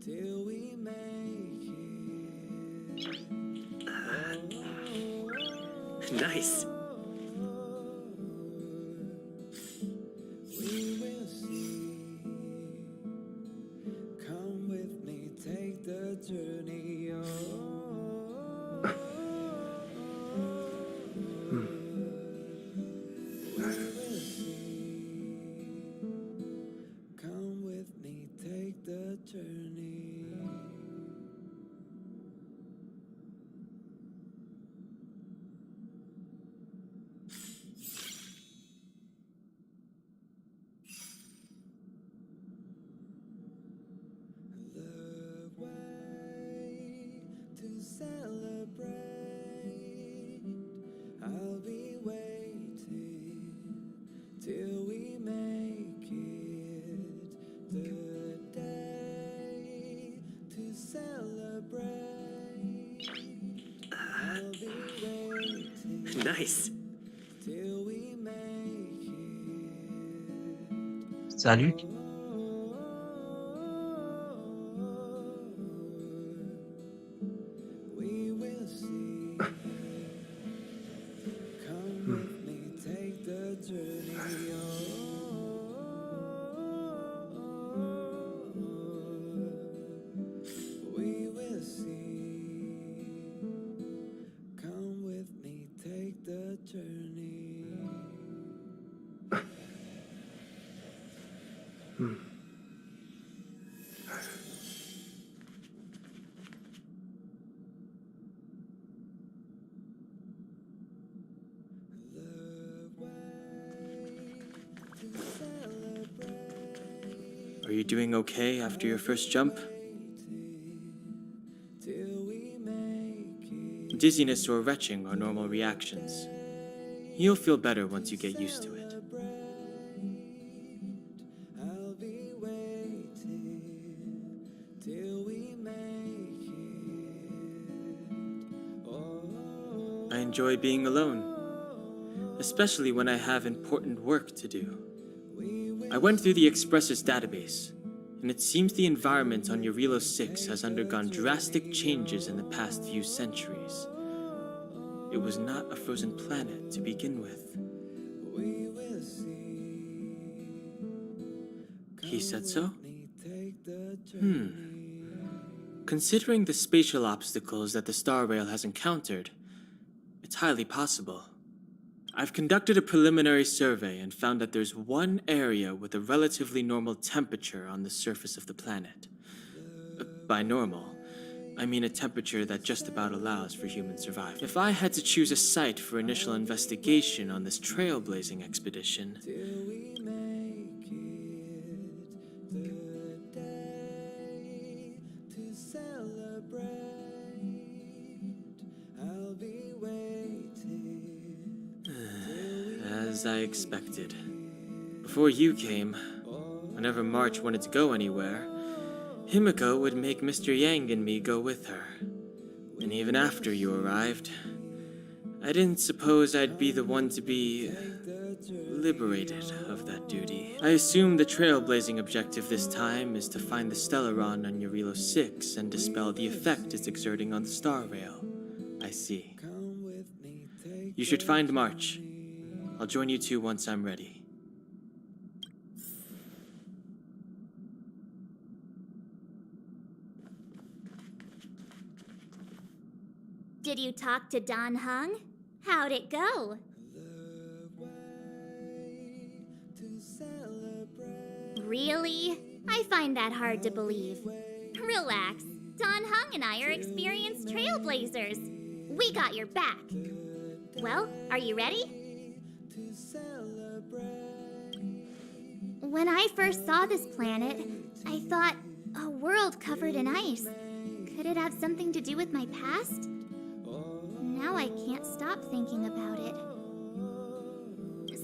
till we make it. Nice. We will see. Come with me, take the journey. Come with me, take the journey. The way to celebrate. I'll be waiting till we make it. The day to celebrate. I'll be waiting Nice. till we make it. Salut. We will see. Come with me, take the journey. We will see. Come with me, take the journey. Are you doing okay after your first jump? Dizziness or retching are normal reactions. You'll feel better once you get used to it. I'll be waiting till we make it. I enjoy being alone, especially when I have important work to do. I went through the Expressor's database, and it seems the environment on Eurilo 6 has undergone drastic changes in the past few centuries. It was not a frozen planet to begin with. We will see. He said so? Take the journey. Considering the spatial obstacles that the Star Rail has encountered, it's highly possible. I've conducted a preliminary survey and found that there's one area with a relatively normal temperature on the surface of the planet. By normal, I mean a temperature that just about allows for human survival. If I had to choose a site for initial investigation on this trailblazing expedition, Till we make it. The day to celebrate. I'll be waiting. as I expected. Before you came, whenever March wanted to go anywhere, Himiko would make Mr. Yang and me go with her. And even after you arrived, I didn't suppose I'd be the one to be liberated of that duty. I assume the trailblazing objective this time is to find the Stellaron on Eurilo 6 and dispel the effect it's exerting on the Star Rail. I see. You should find March. I'll join you two once I'm ready. Did you talk to Don Hung? How'd it go? Really? I find that hard to believe. Relax. Don Hung and I are experienced trailblazers. We got your back. Well, are you ready? When I first saw this planet, I thought, a world covered in ice. Could it have something to do with my past? Now I can't stop thinking about it.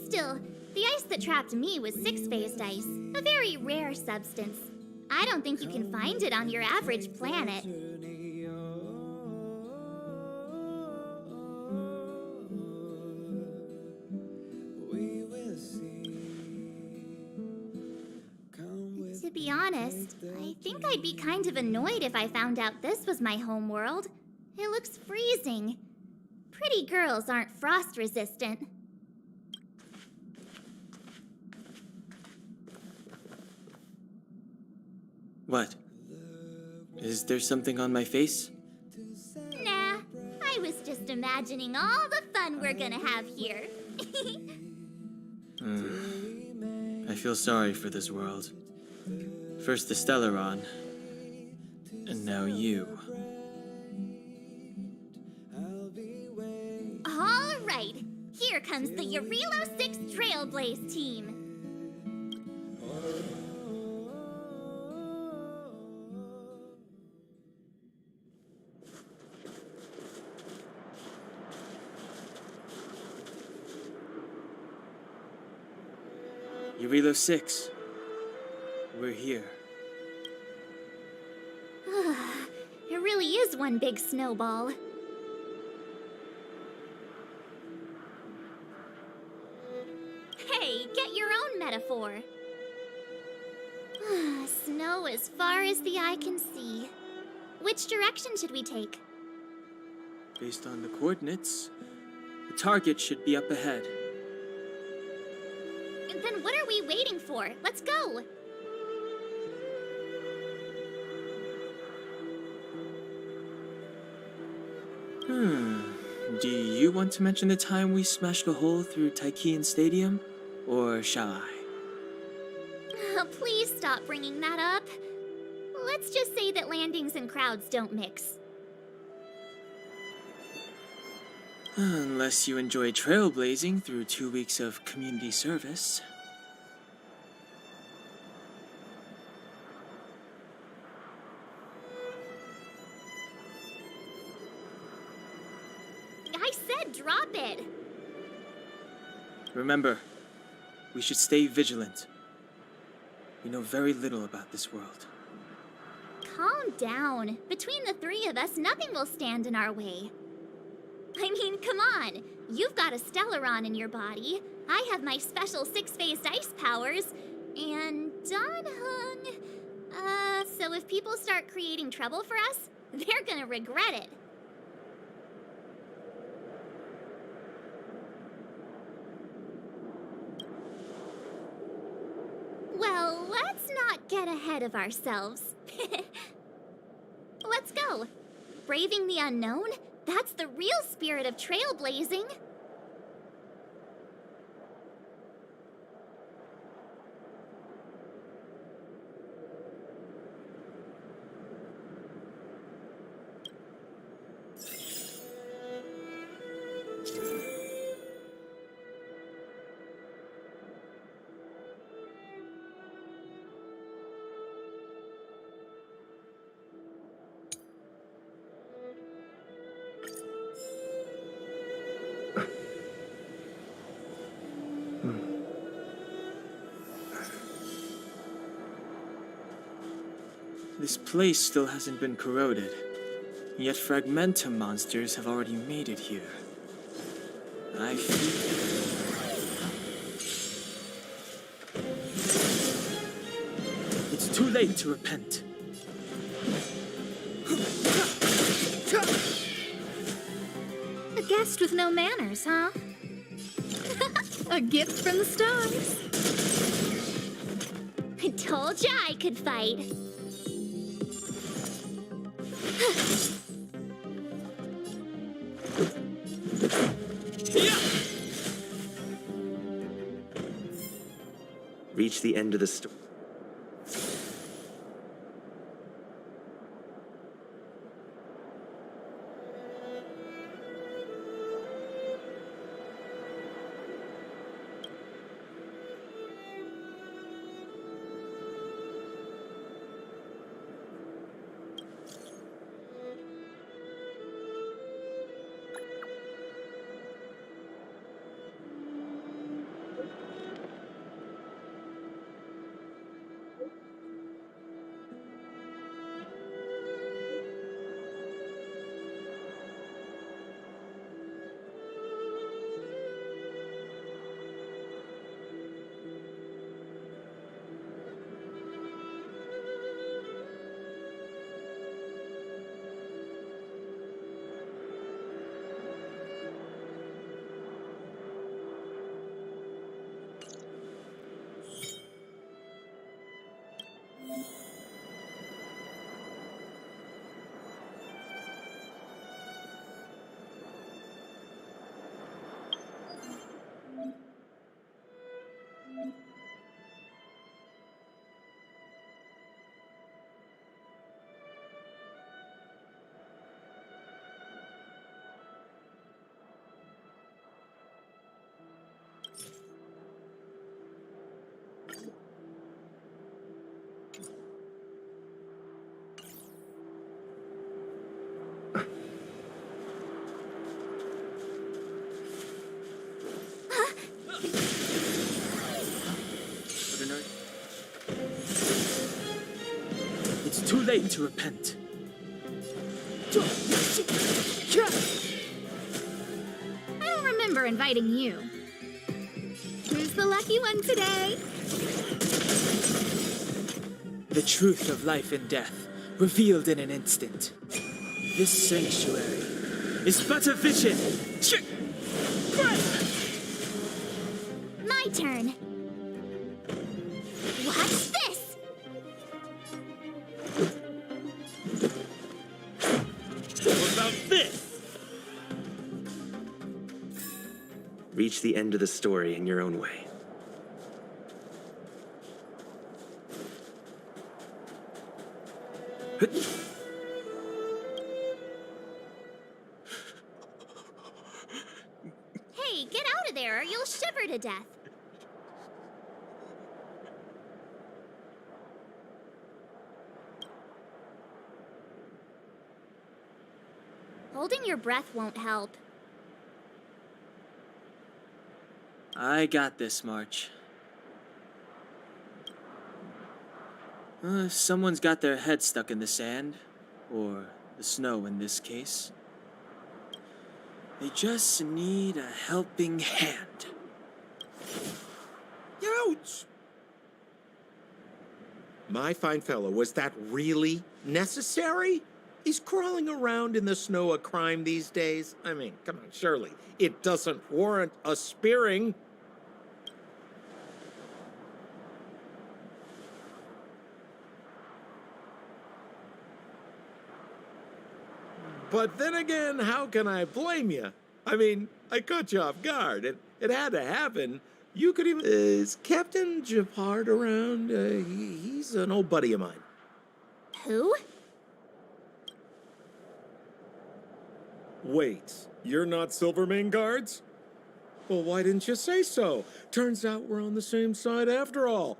Still, the ice that trapped me was six-phased ice, a very rare substance. I don't think you can find it on your average planet. To be honest, I think I'd be kind of annoyed if I found out this was my home world. It looks freezing. Pretty girls aren't frost resistant. What? Is there something on my face? Nah, I was just imagining all the fun we're gonna have here. I feel sorry for this world. First the Stellaron, and now you. All right, here comes the Eurilo 6 Trailblaze team. Eurilo 6. We're here. It really is one big snowball. Hey, get your own metaphor. Snow as far as the eye can see. Which direction should we take? Based on the coordinates, the target should be up ahead. Then what are we waiting for? Let's go! Do you want to mention the time we smashed a hole through Taikian Stadium? Or shall I? Please stop bringing that up. Let's just say that landings and crowds don't mix. Unless you enjoy trailblazing through 2 weeks of community service. I said drop it! Remember, we should stay vigilant. We know very little about this world. Calm down. Between the three of us, nothing will stand in our way. I mean, come on. You've got a Stellaron in your body. I have my special six-phased ice powers. And Don Hung... So if people start creating trouble for us, they're gonna regret it. Well, let's not get ahead of ourselves. Let's go. Braving the unknown? That's the real spirit of trailblazing. This place still hasn't been corroded, yet fragmentum monsters have already made it here. I feel... It's too late to repent. A guest with no manners, huh? A gift from the stars. I told ya I could fight. Reach the end of the story. late to repent. I don't remember inviting you. Who's the lucky one today? The truth of life and death, revealed in an instant. This sanctuary is but a vision. My turn. Watch this! What about this? Reach the end of the story in your own way. Hey, get out of there or you'll shiver to death. Holding your breath won't help. I got this, March. Someone's got their head stuck in the sand, or the snow in this case. They just need a helping hand. Ouch! My fine fellow, was that really necessary? Is crawling around in the snow a crime these days? I mean, come on, surely. It doesn't warrant a spearing. But then again, how can I blame you? I mean, I caught you off guard. It had to happen. You could even... is Captain Japard around? He's an old buddy of mine. Who? Wait, you're not Silvermane Guards? Well, why didn't you say so? Turns out we're on the same side after all.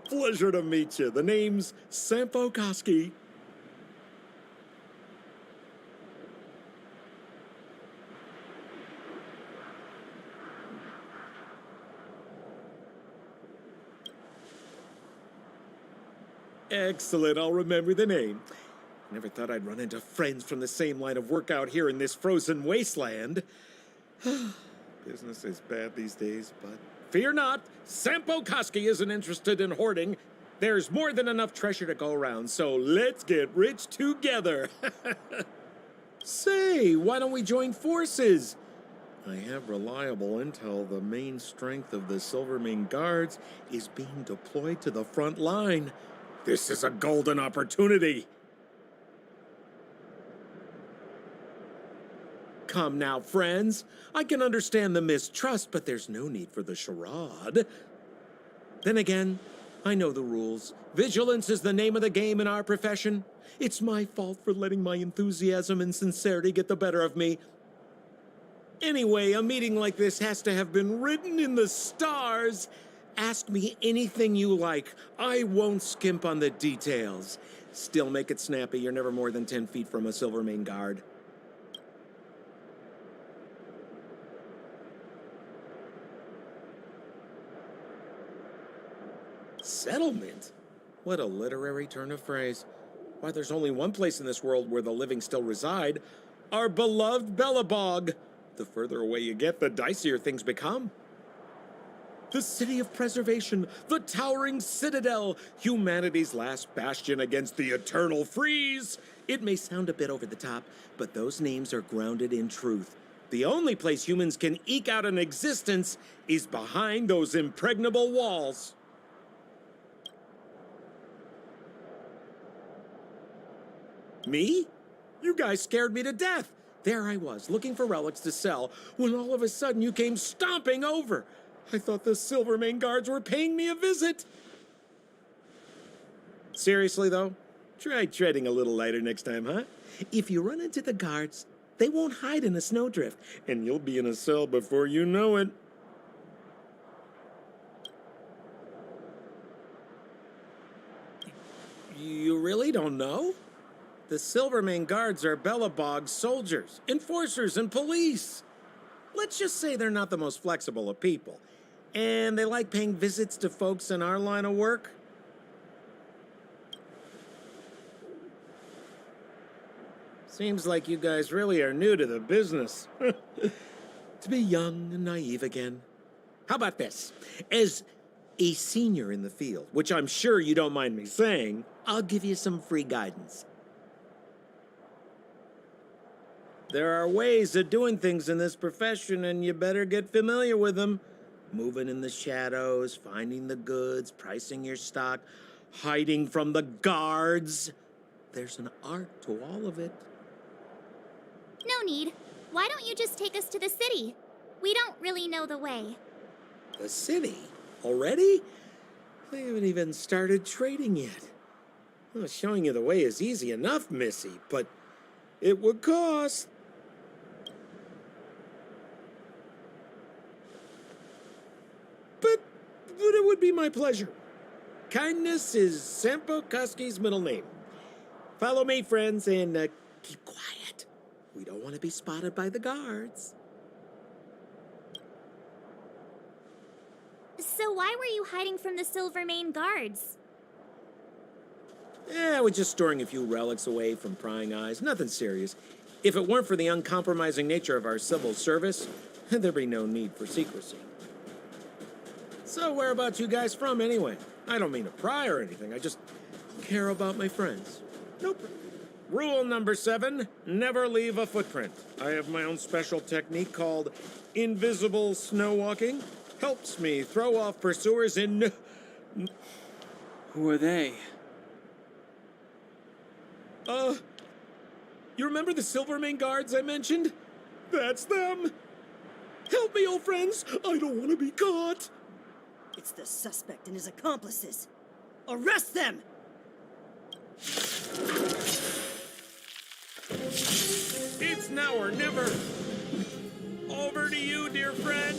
Pleasure to meet you. The name's Sampo Koski. Excellent, I'll remember the name. Never thought I'd run into friends from the same line of work out here in this frozen wasteland. Business is bad these days, but fear not, Sampo Koski isn't interested in hoarding. There's more than enough treasure to go around, so let's get rich together. Say, why don't we join forces? I have reliable intel the main strength of the Silvermane Guards is being deployed to the front line. This is a golden opportunity. Come now, friends. I can understand the mistrust, but there's no need for the charade. Then again, I know the rules. Vigilance is the name of the game in our profession. It's my fault for letting my enthusiasm and sincerity get the better of me. Anyway, a meeting like this has to have been written in the stars. Ask me anything you like. I won't skimp on the details. Still make it snappy. You're never more than 10 feet from a Silvermane Guard. Settlement? What a literary turn of phrase. Why, there's only one place in this world where the living still reside. Our beloved Bellabog. The further away you get, the dicier things become. The city of preservation, the towering citadel, humanity's last bastion against the eternal freeze. It may sound a bit over the top, but those names are grounded in truth. The only place humans can eke out an existence is behind those impregnable walls. Me? You guys scared me to death. There I was, looking for relics to sell, when all of a sudden you came stomping over. I thought the Silvermane Guards were paying me a visit. Seriously, though, try treading a little lighter next time, huh? If you run into the guards, they won't hide in a snowdrift, and you'll be in a cell before you know it. You really don't know? The Silvermane Guards are Bellabog's soldiers, enforcers, and police. Let's just say they're not the most flexible of people. And they like paying visits to folks in our line of work. Seems like you guys really are new to the business. To be young and naive again. How about this? As a senior in the field, which I'm sure you don't mind me saying, I'll give you some free guidance. There are ways of doing things in this profession, and you better get familiar with them. Moving in the shadows, finding the goods, pricing your stock, hiding from the guards. There's an art to all of it. No need. Why don't you just take us to the city? We don't really know the way. The city? Already? I haven't even started trading yet. Well, showing you the way is easy enough, Missy, but it would cost. But it would be my pleasure. Kindness is Sampo Koski's middle name. Follow me, friends, and keep quiet. We don't want to be spotted by the guards. So why were you hiding from the Silvermane guards? We're just storing a few relics away from prying eyes. Nothing serious. If it weren't for the uncompromising nature of our civil service, there'd be no need for secrecy. So whereabouts you guys from, anyway? I don't mean to pry or anything. I just care about my friends. Nope. Rule number 7, never leave a footprint. I have my own special technique called invisible snow walking. Helps me throw off pursuers in... Who are they? You remember the Silvermane guards I mentioned? That's them! Help me, old friends! I don't want to be caught! It's the suspect and his accomplices. Arrest them! It's now or never! Over to you, dear friend!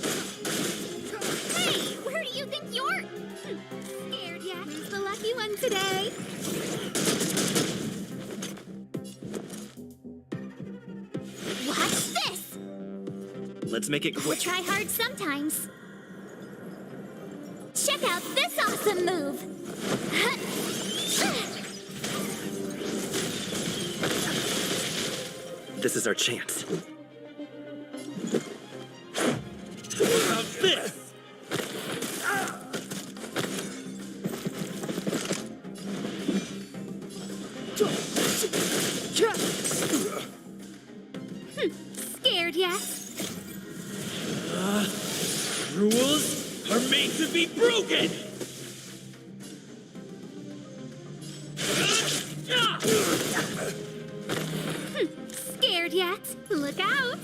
Hey, where do you think you're... Scared yet? Who's the lucky one today? Watch this! Let's make it We quick. try hard sometimes. Check out this awesome move! This is our chance. What about this? Scared yet? Rules are made to be broken! Scared yet? Look out!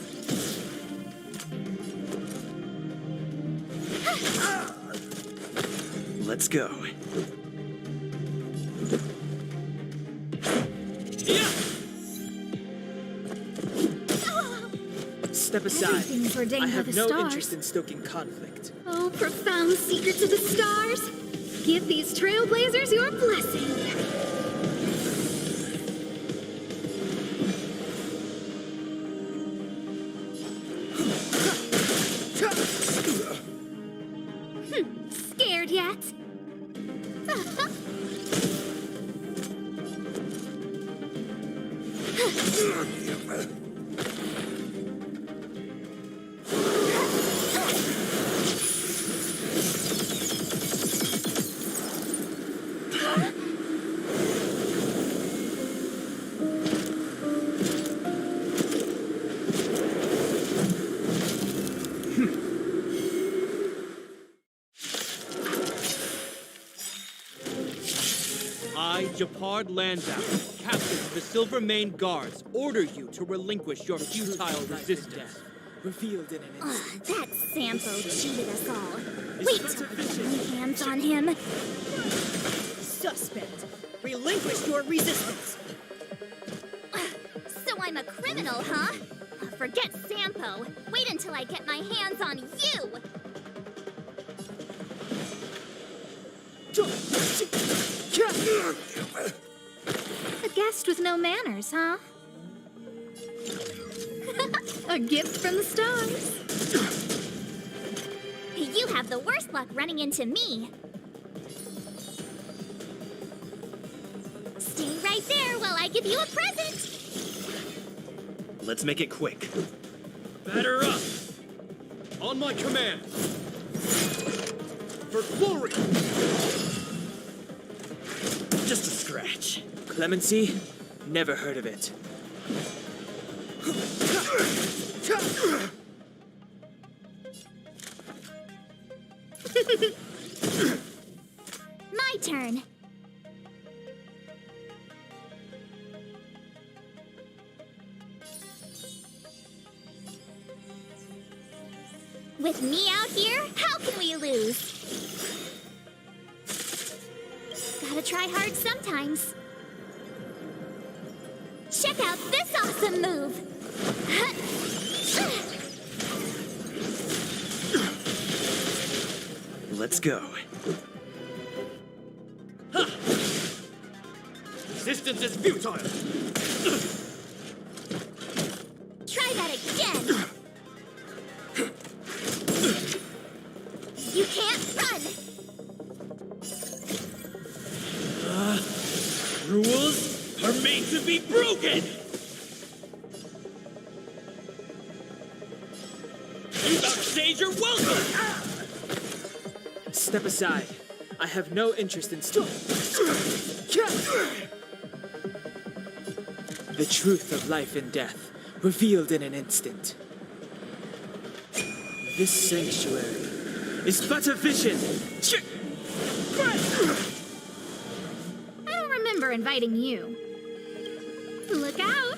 Let's go. Step aside. Everything's ordained I by have the no stars. interest in stoking conflict. Oh, profound secrets of the stars! Give these trailblazers your blessing! Scared yet? I, Japard Landau, captain of the Silvermane Guards, order you to relinquish your futile resistance. Revealed in an instant. That Sampo cheated us all. Wait till I get my hands on him. Suspect, relinquish your resistance. So I'm a criminal, huh? Forget Sampo. Wait until I get my hands on you. A guest with no manners, huh? A gift from the stars. You have the worst luck running into me. Stay right there while I give you a present. Let's make it quick. Batter up! On my command! For glory! Just a scratch. Clemency? Never heard of it. My turn. With me out here, how can we lose? Gotta try hard sometimes. Check out this awesome move! Let's go. Resistance is futile! Try that again! You can't run! Rules are made to be broken! You backstage are welcome! Step aside. I have no interest in The truth of life and death, revealed in an instant. This sanctuary is but a vision. I don't remember inviting you. Look out!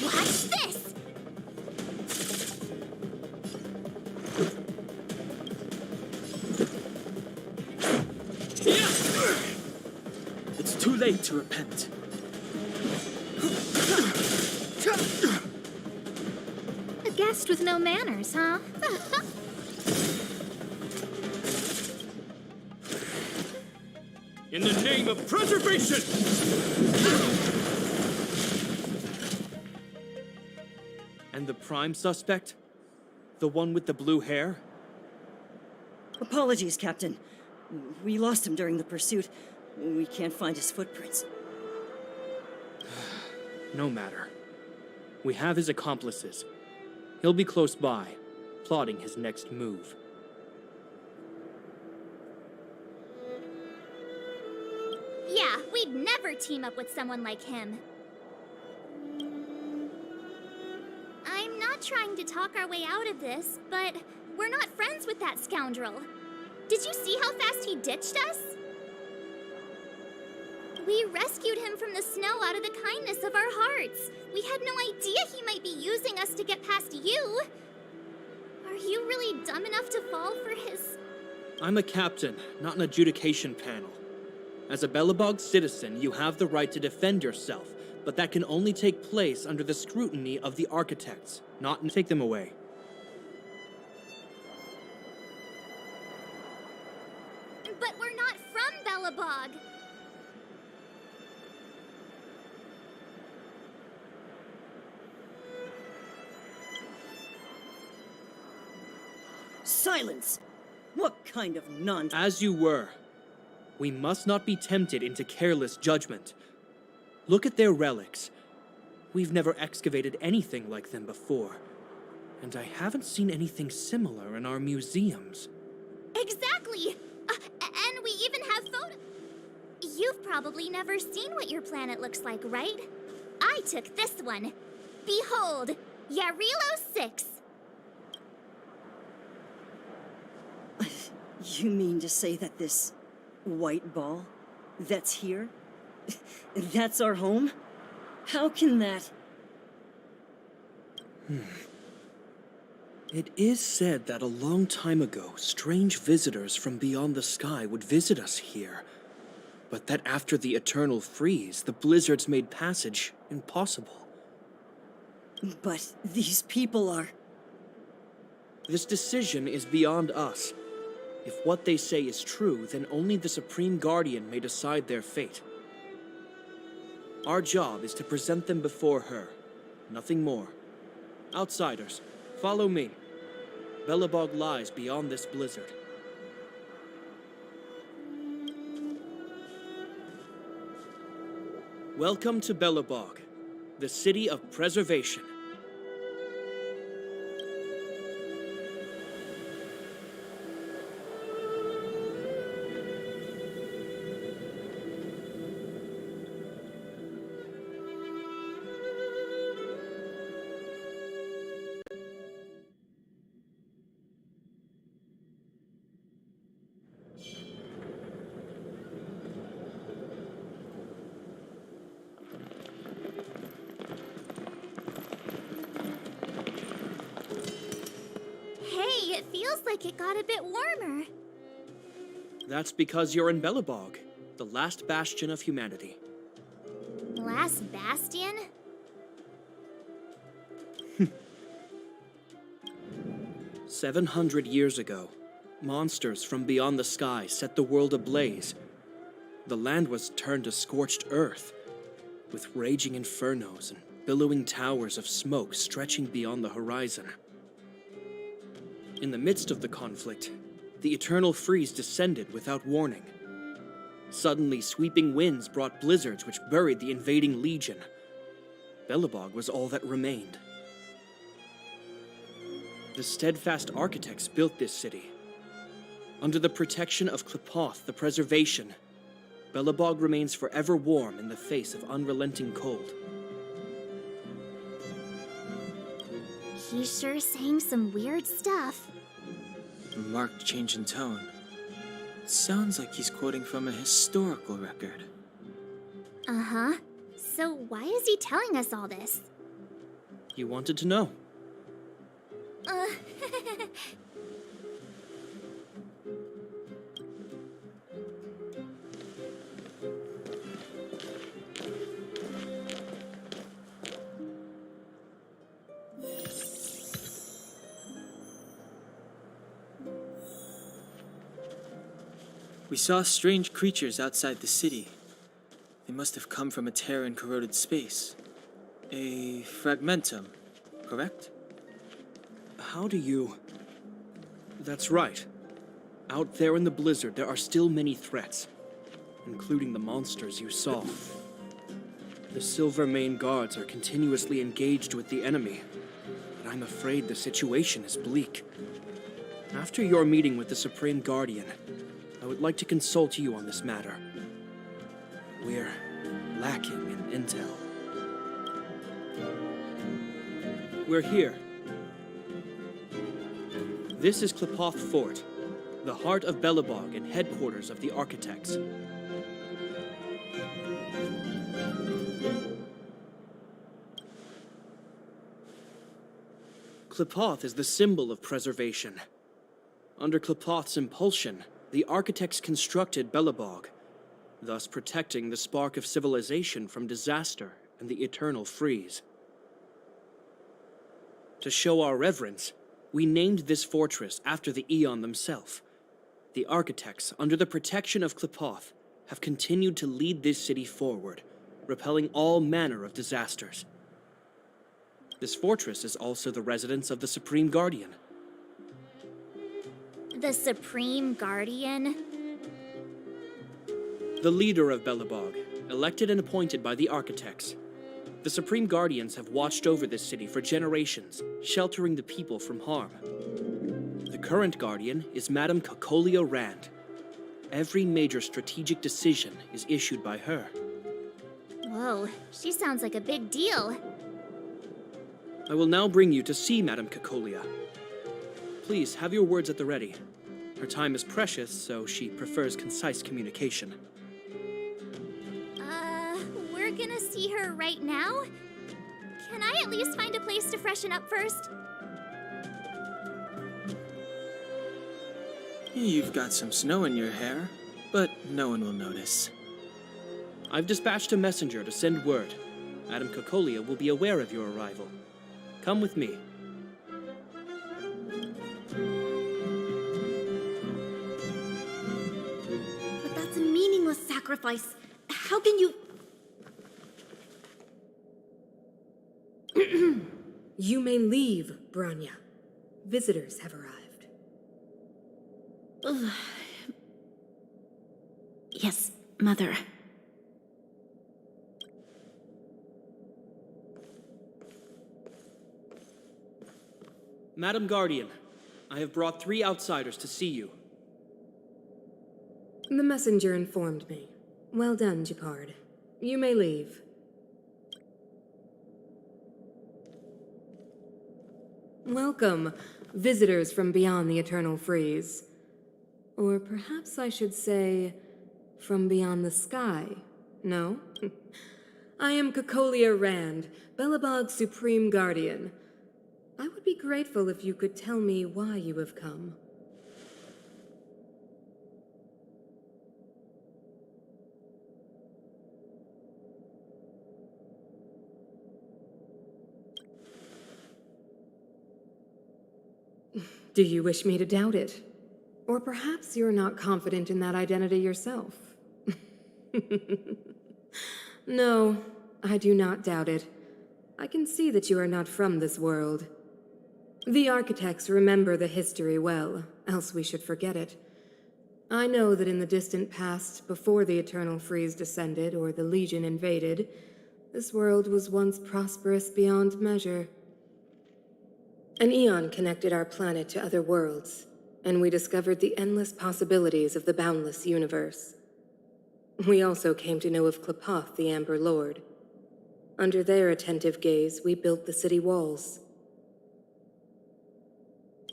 Watch this! It's too late to repent. A guest with no manners, huh? In the name of preservation! And the prime suspect? The one with the blue hair? Apologies, Captain. We lost him during the pursuit. We can't find his footprints. No matter. We have his accomplices. He'll be close by, plotting his next move. Yeah, we'd never team up with someone like him. I'm not trying to talk our way out of this, but we're not friends with that scoundrel. Did you see how fast he ditched us? We rescued him from the snow out of the kindness of our hearts. We had no idea he might be using us to get past you. Are you really dumb enough to fall for his... I'm a captain, not an adjudication panel. As a Belobog citizen, you have the right to defend yourself, but that can only take place under the scrutiny of the architects, not take them away. But we're not from Belobog. Silence! What kind of nonsense? As you were. We must not be tempted into careless judgment. Look at their relics. We've never excavated anything like them before. And I haven't seen anything similar in our museums. Exactly! And we even have photos. You've probably never seen what your planet looks like, right? I took this one. Behold, Yarilo 6. You mean to say that this white ball that's here, that's our home? How can that... It is said that a long time ago, strange visitors from beyond the sky would visit us here. But that after the eternal freeze, the blizzards made passage impossible. But these people are... This decision is beyond us. If what they say is true, then only the Supreme Guardian may decide their fate. Our job is to present them before her. Nothing more. Outsiders, follow me. Belobog lies beyond this blizzard. Welcome to Belobog, the city of preservation. Hey, it feels like it got a bit warmer. That's because you're in Belobog, the last bastion of humanity. Last bastion? 700 years ago, monsters from beyond the sky set the world ablaze. The land was turned to scorched earth, with raging infernos and billowing towers of smoke stretching beyond the horizon. In the midst of the conflict, the eternal freeze descended without warning. Suddenly, sweeping winds brought blizzards which buried the invading legion. Belobog was all that remained. The steadfast architects built this city. Under the protection of Qlipoth, the preservation, Belobog remains forever warm in the face of unrelenting cold. He's sure saying some weird stuff. A marked change in tone. It sounds like he's quoting from a historical record. Uh-huh. So why is he telling us all this? You wanted to know. Uh... We saw strange creatures outside the city. They must have come from a tear in corroded space. A fragmentum, correct? How do you... That's right. Out there in the blizzard, there are still many threats, including the monsters you saw. The Silvermane guards are continuously engaged with the enemy, but I'm afraid the situation is bleak. After your meeting with the Supreme Guardian, I would like to consult you on this matter. We're lacking in intel. We're here. This is Qlipoth Fort, the heart of Belobog and headquarters of the architects. Qlipoth is the symbol of preservation. Under Qlipoth's impulsion, the architects constructed Belobog, thus protecting the spark of civilization from disaster and the eternal freeze. To show our reverence, we named this fortress after the Aeon themselves. The architects, under the protection of Qlipoth, have continued to lead this city forward, repelling all manner of disasters. This fortress is also the residence of the Supreme Guardian. The Supreme Guardian? The leader of Belobog, elected and appointed by the architects. The Supreme Guardians have watched over this city for generations, sheltering the people from harm. The current Guardian is Madame Cocolia Rand. Every major strategic decision is issued by her. Whoa, she sounds like a big deal. I will now bring you to see Madame Cocolia. Please, have your words at the ready. Her time is precious, so she prefers concise communication. We're gonna see her right now? Can I at least find a place to freshen up first? You've got some snow in your hair, but no one will notice. I've dispatched a messenger to send word. Madame Cocolia will be aware of your arrival. Come with me. But that's a meaningless sacrifice. How can you... You may leave, Branya. Visitors have arrived. Yes, Mother. Madam Guardian, I have brought 3 outsiders to see you. The messenger informed me. Well done, Gepard. You may leave. Welcome, visitors from beyond the Eternal Freeze. Or perhaps I should say, from beyond the sky. No? I am Cocolia Rand, Belobog's Supreme Guardian. I would be grateful if you could tell me why you have come. Do you wish me to doubt it? Or perhaps you're not confident in that identity yourself? No, I do not doubt it. I can see that you are not from this world. The architects remember the history well, else we should forget it. I know that in the distant past, before the Eternal Freeze descended or the Legion invaded, this world was once prosperous beyond measure. An eon connected our planet to other worlds, and we discovered the endless possibilities of the boundless universe. We also came to know of Klapoth, the Amber Lord. Under their attentive gaze, we built the city walls.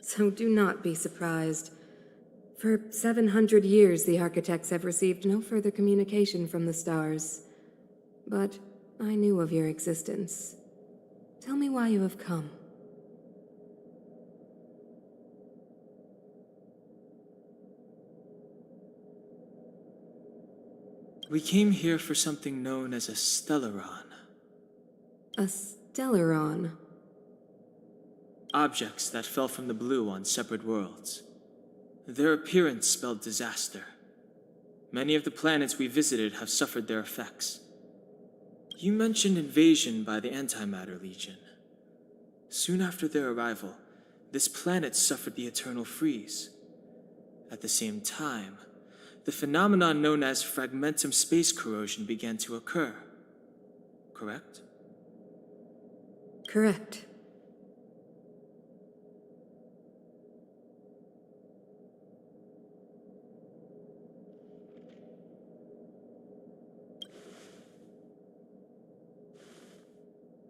So do not be surprised. For 700 years, the architects have received no further communication from the stars. But I knew of your existence. Tell me why you have come. We came here for something known as a Stellaron. A Stellaron? Objects that fell from the blue on separate worlds. Their appearance spelled disaster. Many of the planets we visited have suffered their effects. You mentioned invasion by the Antimatter Legion. Soon after their arrival, this planet suffered the Eternal Freeze. At the same time, the phenomenon known as fragmentum space corrosion began to occur. Correct? Correct.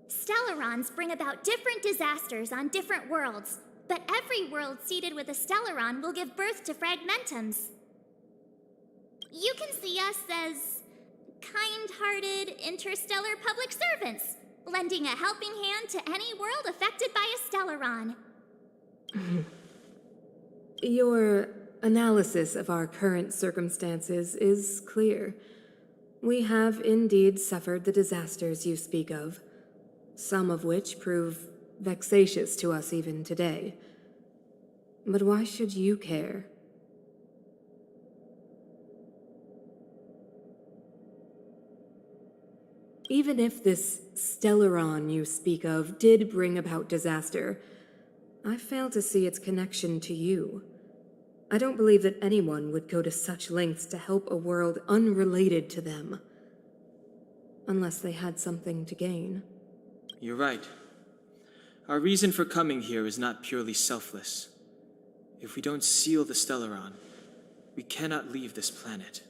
Stellarons bring about different disasters on different worlds, but every world seeded with a Stellaron will give birth to fragmentums. You can see us as kind-hearted interstellar public servants, lending a helping hand to any world affected by a Stellaron. Your analysis of our current circumstances is clear. We have indeed suffered the disasters you speak of, some of which prove vexatious to us even today. But why should you care? Even if this Stellaron you speak of did bring about disaster, I fail to see its connection to you. I don't believe that anyone would go to such lengths to help a world unrelated to them. Unless they had something to gain. You're right. Our reason for coming here is not purely selfless. If we don't seal the Stellaron, we cannot leave this planet.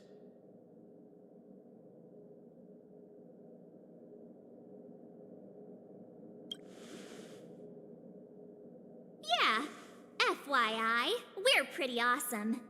Yeah, FYI, we're pretty awesome.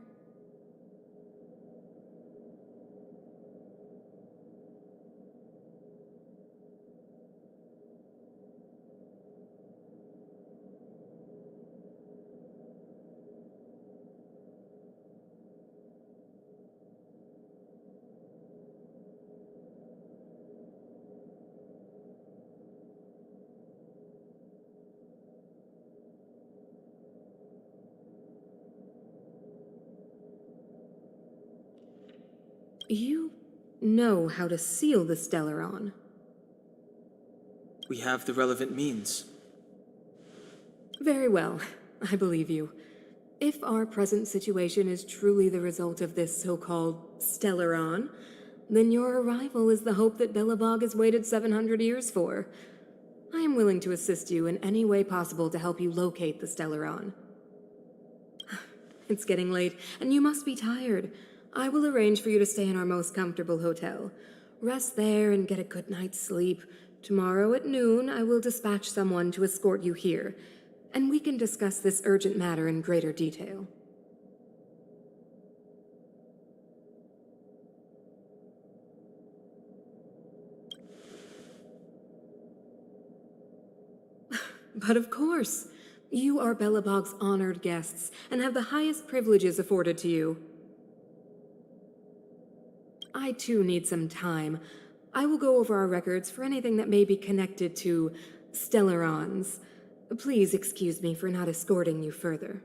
You know how to seal the Stellaron. We have the relevant means. Very well, I believe you. If our present situation is truly the result of this so-called Stellaron, then your arrival is the hope that Belobog has waited 700 years for. I am willing to assist you in any way possible to help you locate the Stellaron. It's getting late, and you must be tired. I will arrange for you to stay in our most comfortable hotel. Rest there and get a good night's sleep. Tomorrow at noon, I will dispatch someone to escort you here, and we can discuss this urgent matter in greater detail. But of course, you are Belobog's honored guests and have the highest privileges afforded to you. I too need some time. I will go over our records for anything that may be connected to Stellarons. Please excuse me for not escorting you further.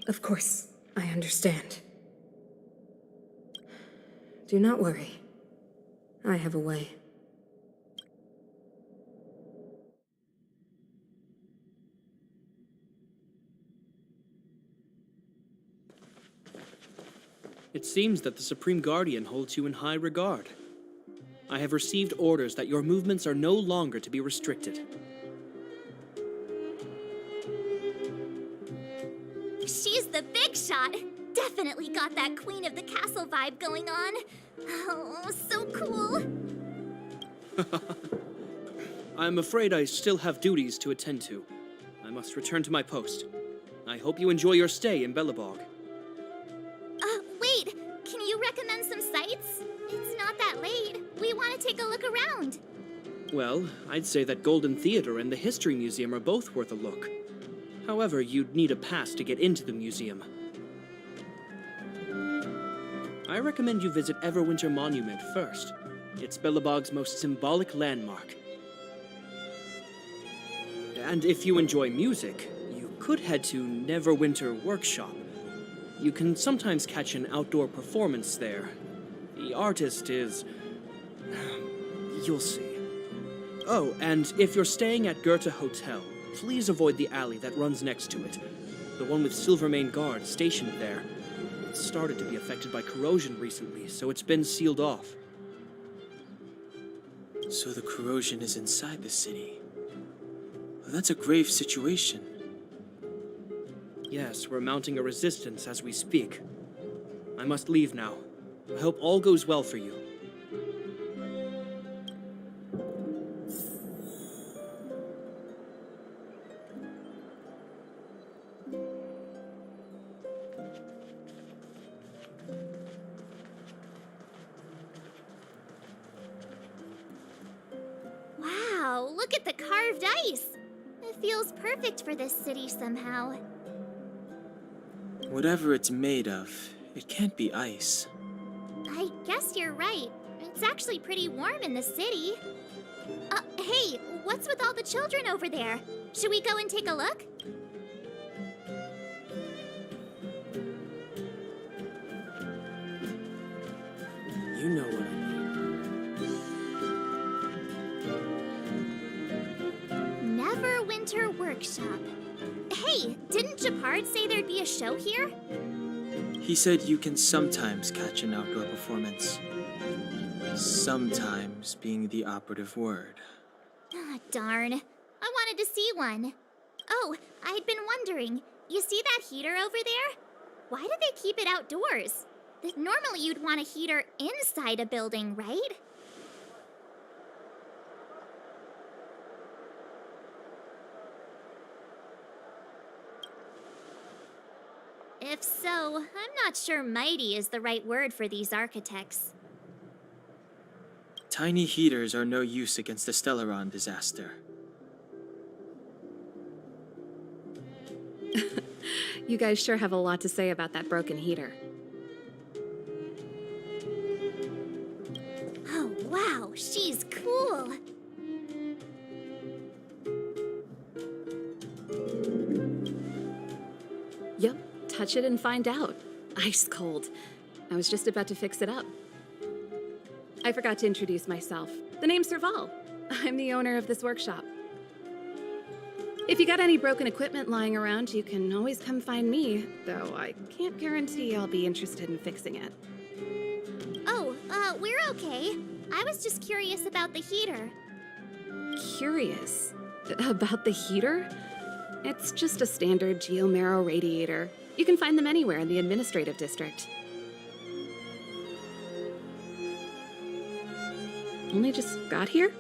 Of course, I understand. Do not worry. I have a way. It seems that the Supreme Guardian holds you in high regard. I have received orders that your movements are no longer to be restricted. She's the big shot. Definitely got that Queen of the Castle vibe going on. Oh, so cool. I'm afraid I still have duties to attend to. I must return to my post. I hope you enjoy your stay in Belobog. Wait. Can you recommend some sites? It's not that late. We want to take a look around. Well, I'd say that Golden Theater and the History Museum are both worth a look. However, you'd need a pass to get into the museum. I recommend you visit Everwinter Monument first. It's Belobog's most symbolic landmark. And if you enjoy music, you could head to Neverwinter Workshop. You can sometimes catch an outdoor performance there. The artist is... you'll see. Oh, and if you're staying at Goethe Hotel, please avoid the alley that runs next to it. The one with Silvermane guards stationed there. It started to be affected by corrosion recently, so it's been sealed off. So the corrosion is inside the city. Well, that's a grave situation. Yes, we're mounting a resistance as we speak. I must leave now. I hope all goes well for you. Wow, look at the carved ice. It feels perfect for this city somehow. Whatever it's made of, it can't be ice. I guess you're right. It's actually pretty warm in the city. Hey, what's with all the children over there? Should we go and take a look? You know what I mean. Neverwinter Workshop. Hey, didn't Japard say there'd be a show here? He said you can sometimes catch an outdoor performance. Sometimes being the operative word. Ah, darn. I wanted to see one. Oh, I'd been wondering. You see that heater over there? Why do they keep it outdoors? Normally you'd want a heater inside a building, right? If so, I'm not sure mighty is the right word for these architects. Tiny heaters are no use against the Stellaron disaster. You guys sure have a lot to say about that broken heater. Oh, wow, she's cool. Yep, touch it and find out. Ice cold. I was just about to fix it up. I forgot to introduce myself. The name's Serval. I'm the owner of this workshop. If you got any broken equipment lying around, you can always come find me, though I can't guarantee I'll be interested in fixing it. Oh, we're okay. I was just curious about the heater. Curious? About the heater? It's just a standard geomarrow radiator. You can find them anywhere in the administrative district. Only just got here?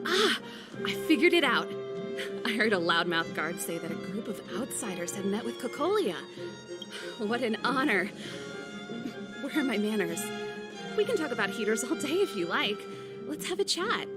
Ah! I figured it out! I heard a loudmouth guard say that a group of outsiders had met with Cocolia. What an honor. Where are my manners? We can talk about heaters all day if you like. Let's have a chat.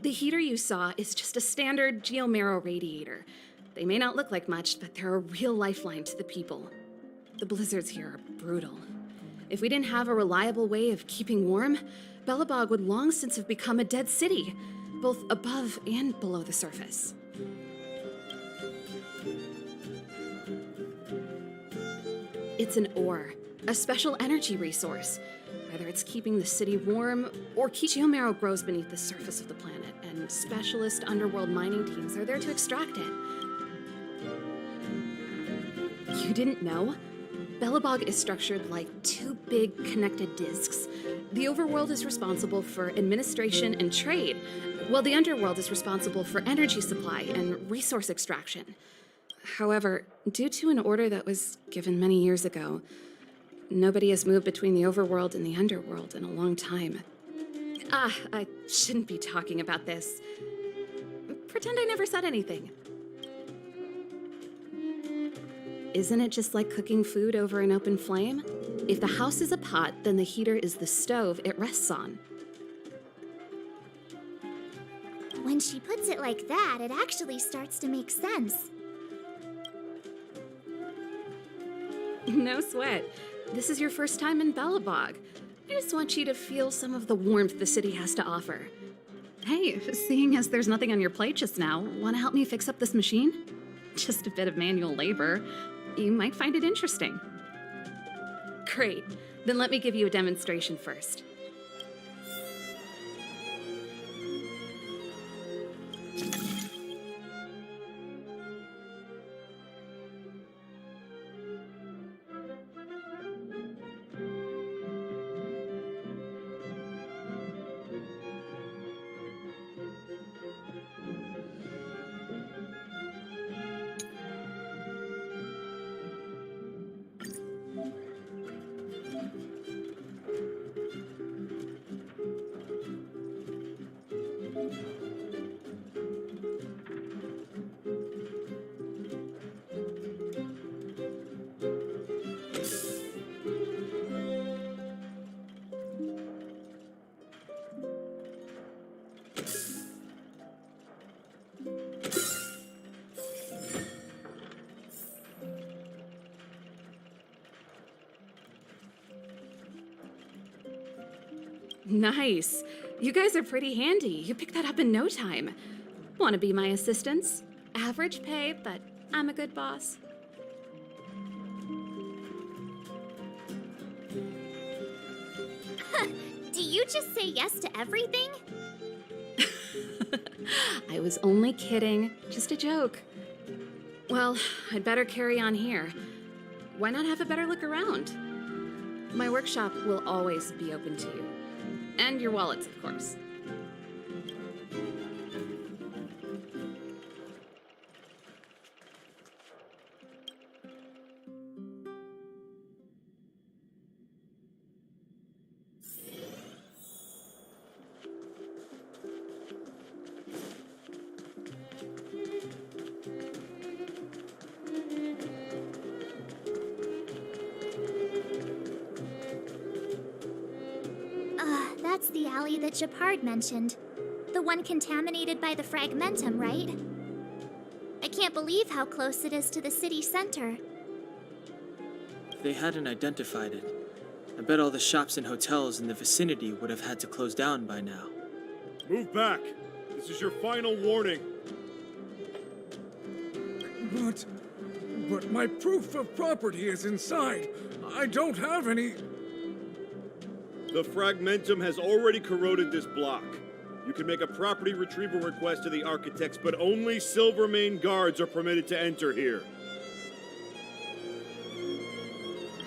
The heater you saw is just a standard geomarrow radiator. They may not look like much, but they're a real lifeline to the people. The blizzards here are brutal. If we didn't have a reliable way of keeping warm, Belobog would long since have become a dead city, both above and below the surface. It's an ore, a special energy resource. Whether it's keeping the city warm or geomarrow grows beneath the surface of the planet, and specialist underworld mining teams are there to extract it. You didn't know? Belobog is structured like two big connected disks. The overworld is responsible for administration and trade, while the underworld is responsible for energy supply and resource extraction. However, due to an order that was given many years ago, nobody has moved between the overworld and the underworld in a long time. I shouldn't be talking about this. Pretend I never said anything. Isn't it just like cooking food over an open flame? If the house is a pot, then the heater is the stove it rests on. When she puts it like that, it actually starts to make sense. No sweat. This is your first time in Belobog. I just want you to feel some of the warmth the city has to offer. Hey, seeing as there's nothing on your plate just now, want to help me fix up this machine? Just a bit of manual labor. You might find it interesting. Great. Then let me give you a demonstration first. Nice. You guys are pretty handy. You picked that up in no time. Want to be my assistants? Average pay, but I'm a good boss. Do you just say yes to everything? I was only kidding. Just a joke. Well, I'd better carry on here. Why not have a better look around? My workshop will always be open to you. And your wallets, of course. the alley that Japard mentioned. The one contaminated by the fragmentum, right? I can't believe how close it is to the city center. If they hadn't identified it, I bet all the shops and hotels in the vicinity would have had to close down by now. Move back! This is your final warning. But my proof of property is inside. I don't have any... The fragmentum has already corroded this block. You can make a property retrieval request to the architects, but only Silvermane guards are permitted to enter here.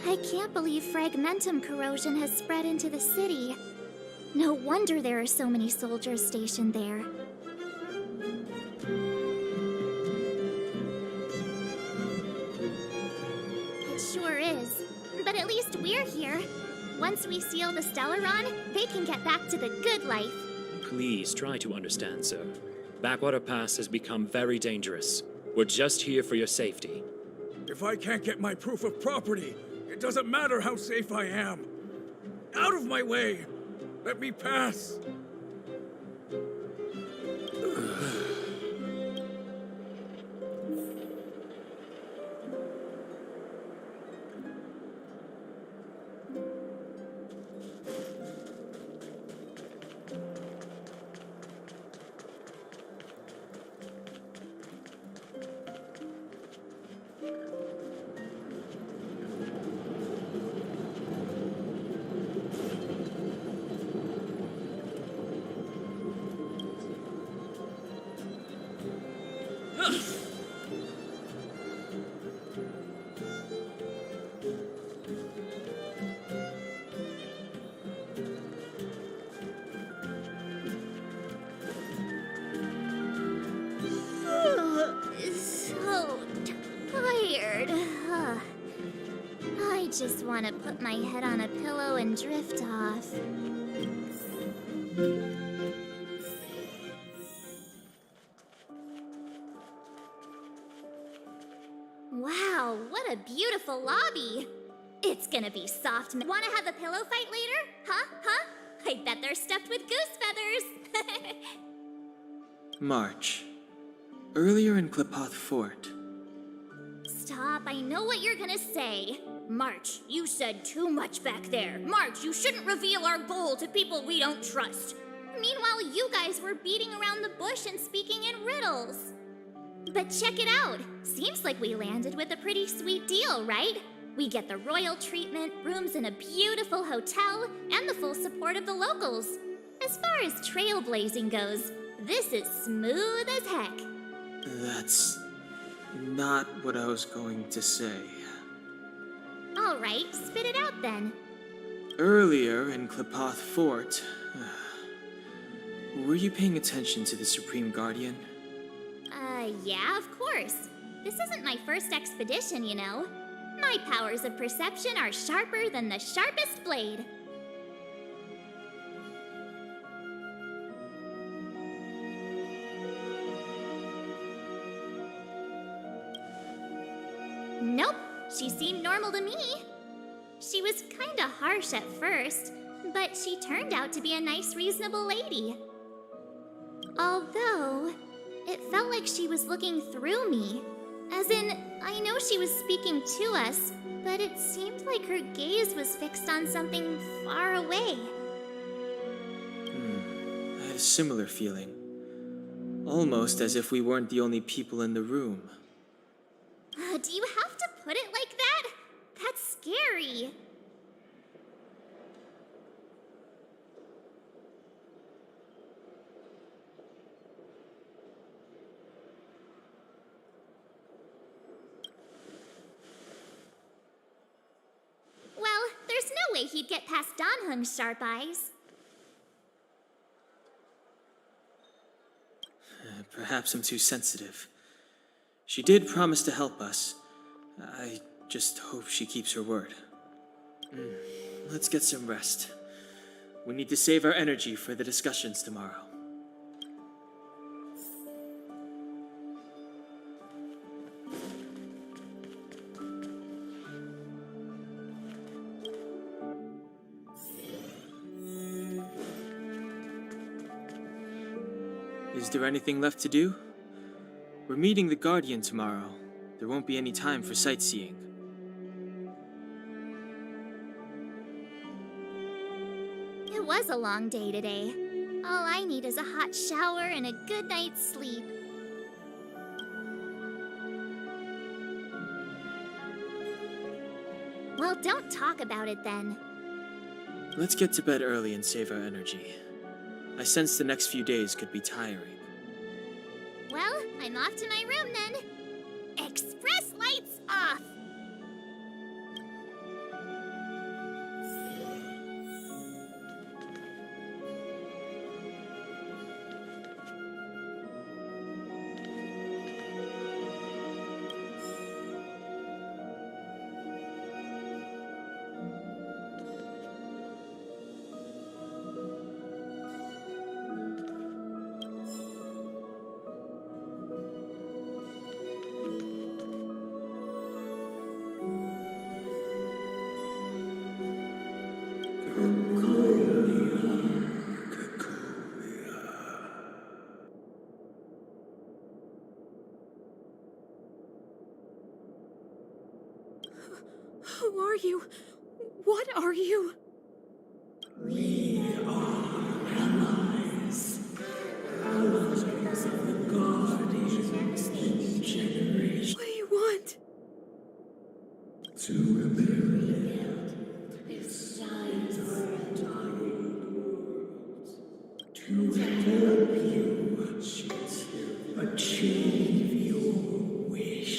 I can't believe fragmentum corrosion has spread into the city. No wonder there are so many soldiers stationed there. It sure is. But at least we're here. Once we seal the Stellaron, they can get back to the good life. Please try to understand, sir. Backwater Pass has become very dangerous. We're just here for your safety. If I can't get my proof of property, it doesn't matter how safe I am. Out of my way! Let me pass! So tired. I just want to put my head on a pillow and drift off. Wow, what a beautiful lobby. It's gonna be soft. Want to have a pillow fight later? Huh? I bet they're stuffed with goose feathers. March. Earlier in Klipoth Fort. Stop, I know what you're gonna say. March, you said too much back there. March, you shouldn't reveal our goal to people we don't trust. Meanwhile, you guys were beating around the bush and speaking in riddles. But check it out. Seems like we landed with a pretty sweet deal, right? We get the royal treatment, rooms in a beautiful hotel, and the full support of the locals. As far as trailblazing goes, this is smooth as heck. That's not what I was going to say. All right, spit it out then. Earlier in Klipoth Fort, were you paying attention to the Supreme Guardian? Yeah, of course. This isn't my first expedition, you know. My powers of perception are sharper than the sharpest blade. Nope, she seemed normal to me. She was kinda harsh at first, but she turned out to be a nice, reasonable lady. Although, it felt like she was looking through me. As in, I know she was speaking to us, but it seemed like her gaze was fixed on something far away. I had a similar feeling. Almost as if we weren't the only people in the room. Do you have to put it like that? That's scary. Well, there's no way he'd get past Donhung's sharp eyes. Perhaps I'm too sensitive. She did promise to help us. I just hope she keeps her word. Let's get some rest. We need to save our energy for the discussions tomorrow. Is there anything left to do? We're meeting the Guardian tomorrow. There won't be any time for sightseeing. It was a long day today. All I need is a hot shower and a good night's sleep. Well, don't talk about it then. Let's get to bed early and save our energy. I sense the next few days could be tiring. Well, I'm off to my room then. Express lights off! Who are you? What are you? We are allies. Allies of the Guardians in generation. What do you want? To rebuild its sides to help you achieve your wish.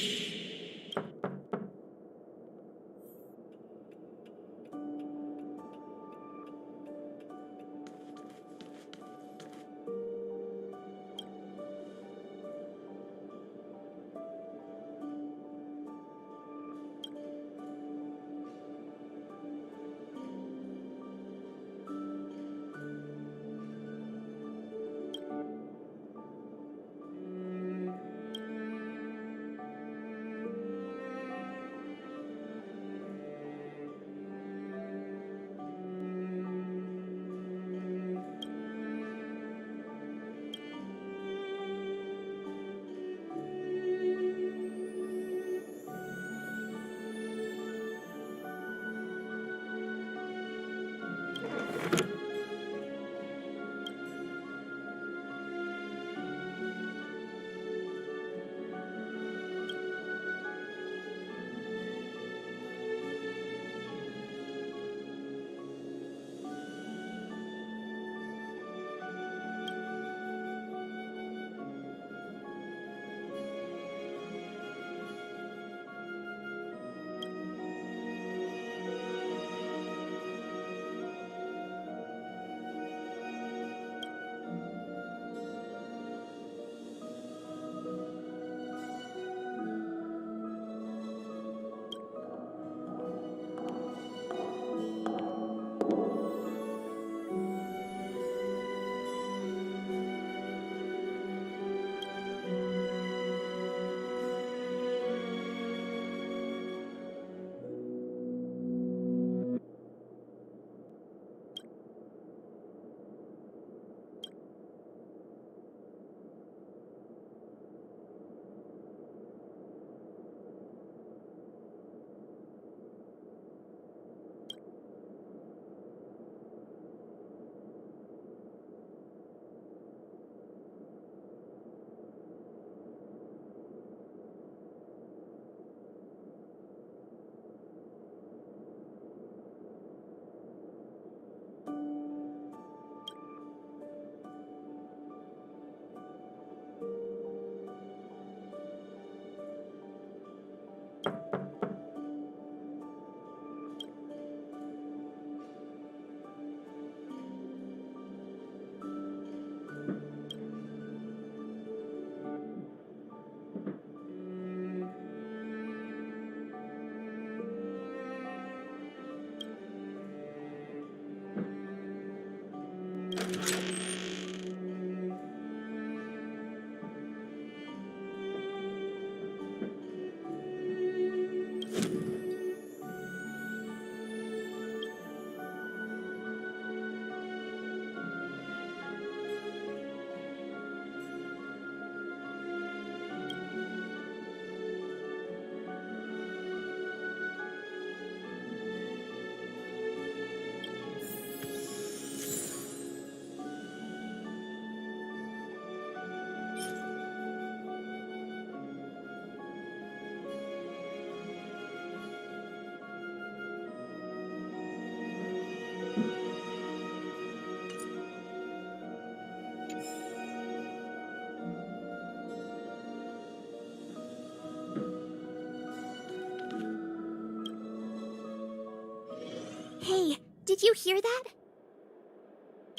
Hey, did you hear that?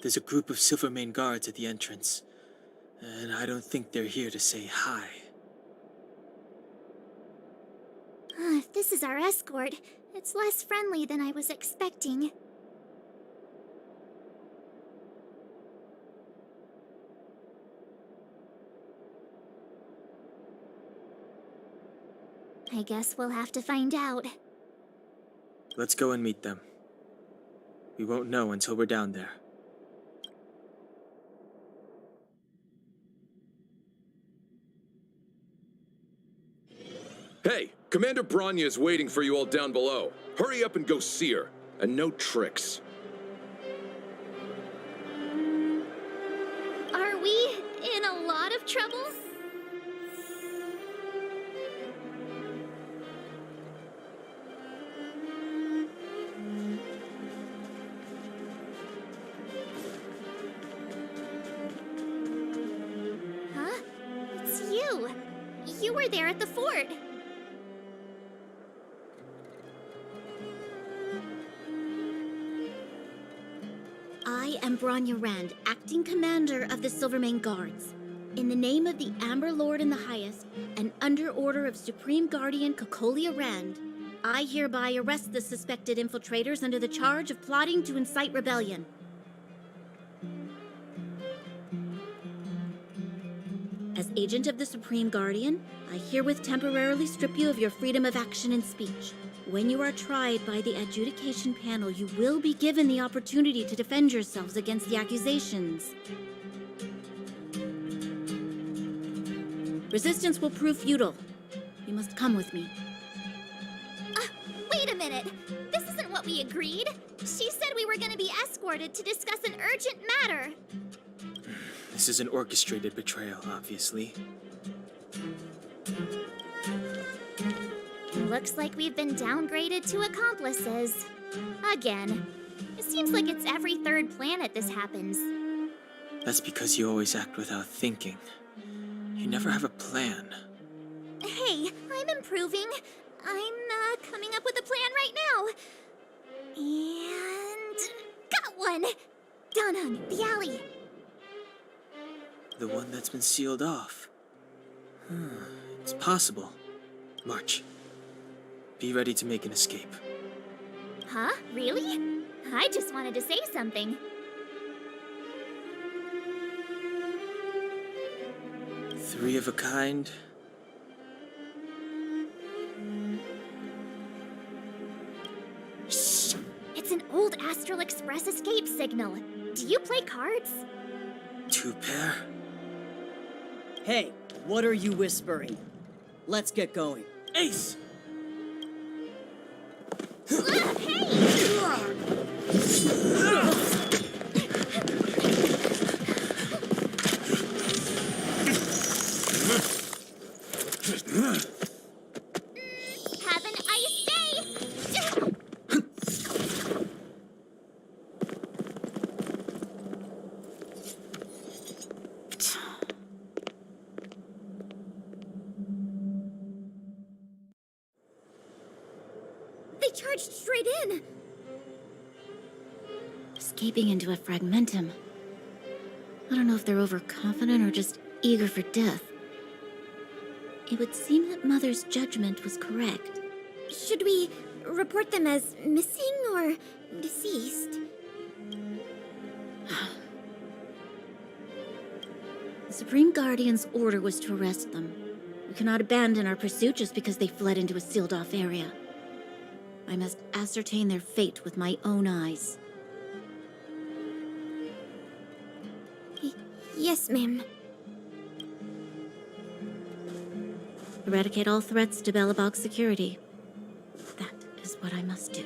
There's a group of Silvermane guards at the entrance, and I don't think they're here to say hi. If this is our escort, it's less friendly than I was expecting. I guess we'll have to find out. Let's go and meet them. We won't know until we're down there. Hey, Commander Branya is waiting for you all down below. Hurry up and go see her. And no tricks. Are we in a lot of trouble? Huh? It's you. You were there at the fort. I am Branya Rand, acting commander of the Silvermane Guards. In the name of the Amber Lord in the Highest, and under order of Supreme Guardian Cocolia Rand, I hereby arrest the suspected infiltrators under the charge of plotting to incite rebellion. As agent of the Supreme Guardian, I herewith temporarily strip you of your freedom of action and speech. When you are tried by the adjudication panel, you will be given the opportunity to defend yourselves against the accusations. Resistance will prove futile. You must come with me. Wait a minute. This isn't what we agreed. She said we were going to be escorted to discuss an urgent matter. This is an orchestrated betrayal, obviously. Looks like we've been downgraded to accomplices. Again. It seems like it's every third planet this happens. That's because you always act without thinking. You never have a plan. Hey, I'm improving. I'm coming up with a plan right now. And... got one! Down on the alley. The one that's been sealed off. It's possible. March. Be ready to make an escape. Huh? Really? I just wanted to say something. Three of a kind. Shh! It's an old Astral Express escape signal. Do you play cards? Two pair. Hey, what are you whispering? Let's get going. Ace! Have an ice day! They charged straight in! Escaping into a fragmentum. I don't know if they're overconfident or just eager for death. It would seem that Mother's judgment was correct. Should we report them as missing or deceased? The Supreme Guardian's order was to arrest them. We cannot abandon our pursuit just because they fled into a sealed-off area. I must ascertain their fate with my own eyes. Yes, ma'am. Eradicate all threats to Belobog's security. That is what I must do.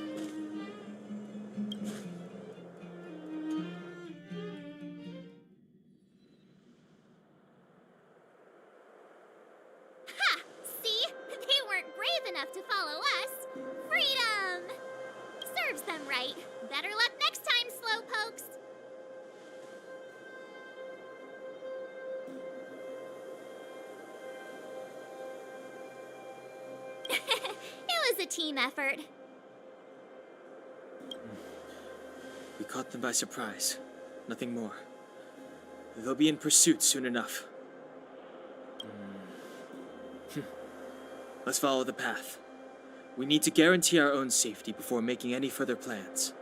Ha! See? They weren't brave enough to follow us. Freedom! Serves them right. Better luck next time, slowpokes. It was a team effort. caught them by surprise. Nothing more. They'll be in pursuit soon enough. Let's follow the path. We need to guarantee our own safety before making any further plans.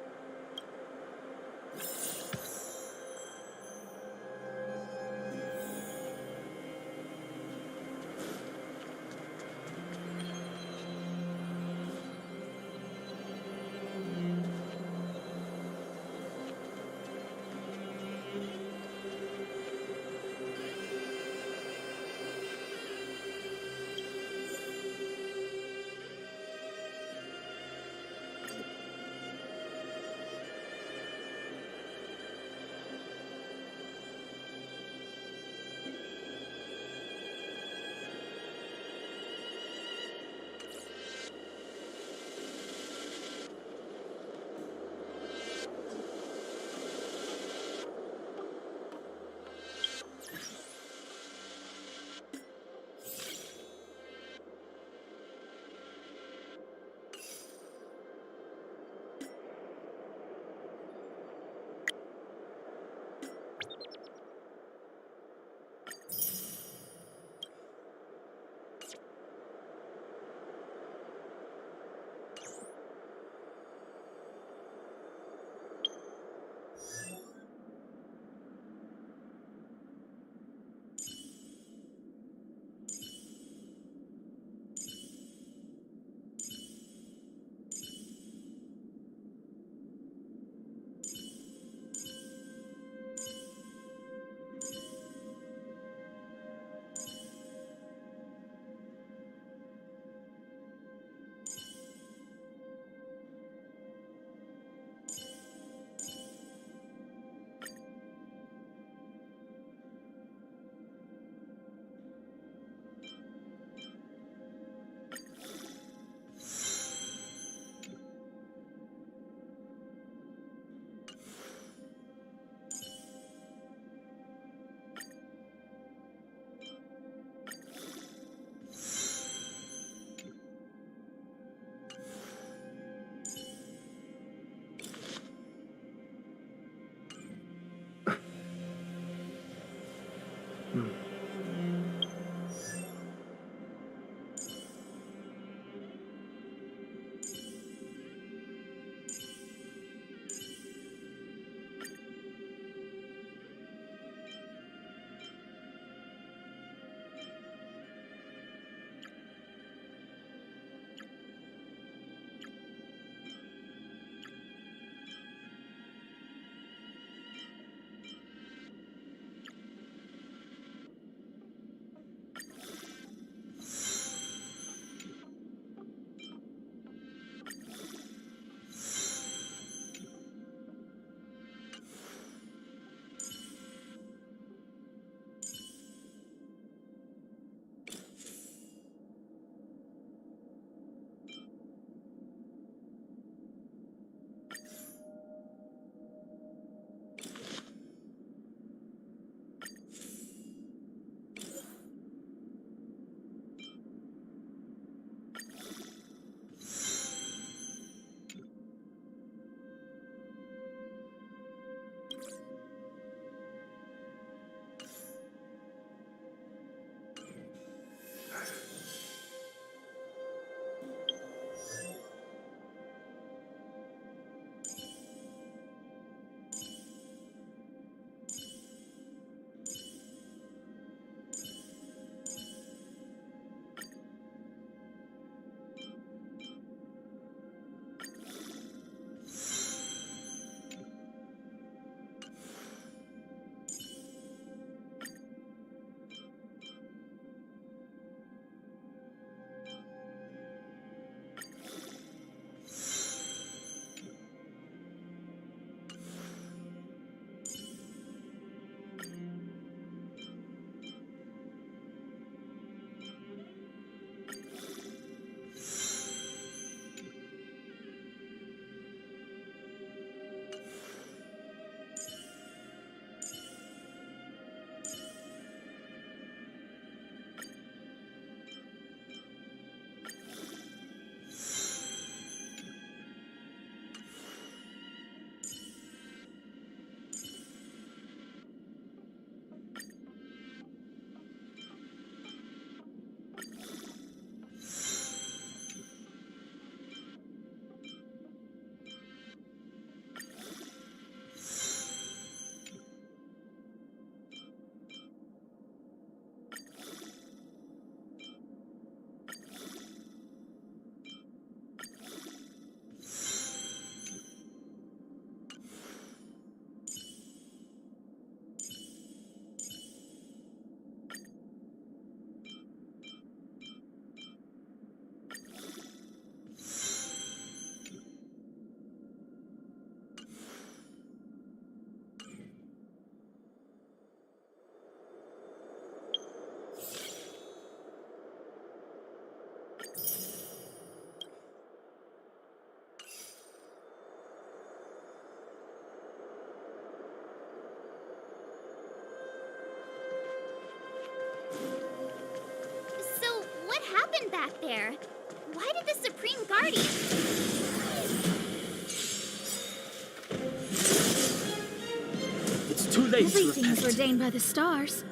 happened back there? Why did the Supreme Guardian... It's too late to Everything's repent. ordained by the stars.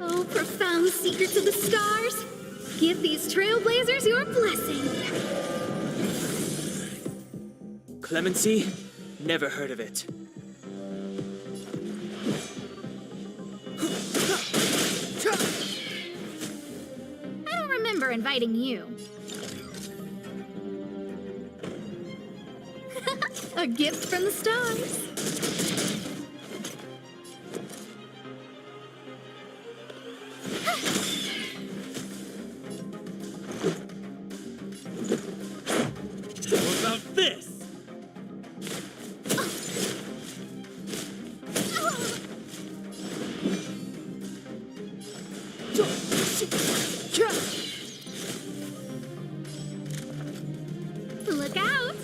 Oh, profound secrets of the stars! Give these trailblazers your blessing! Clemency? Never heard of it. I don't remember inviting you. A gift from the stars. What about this? Look out!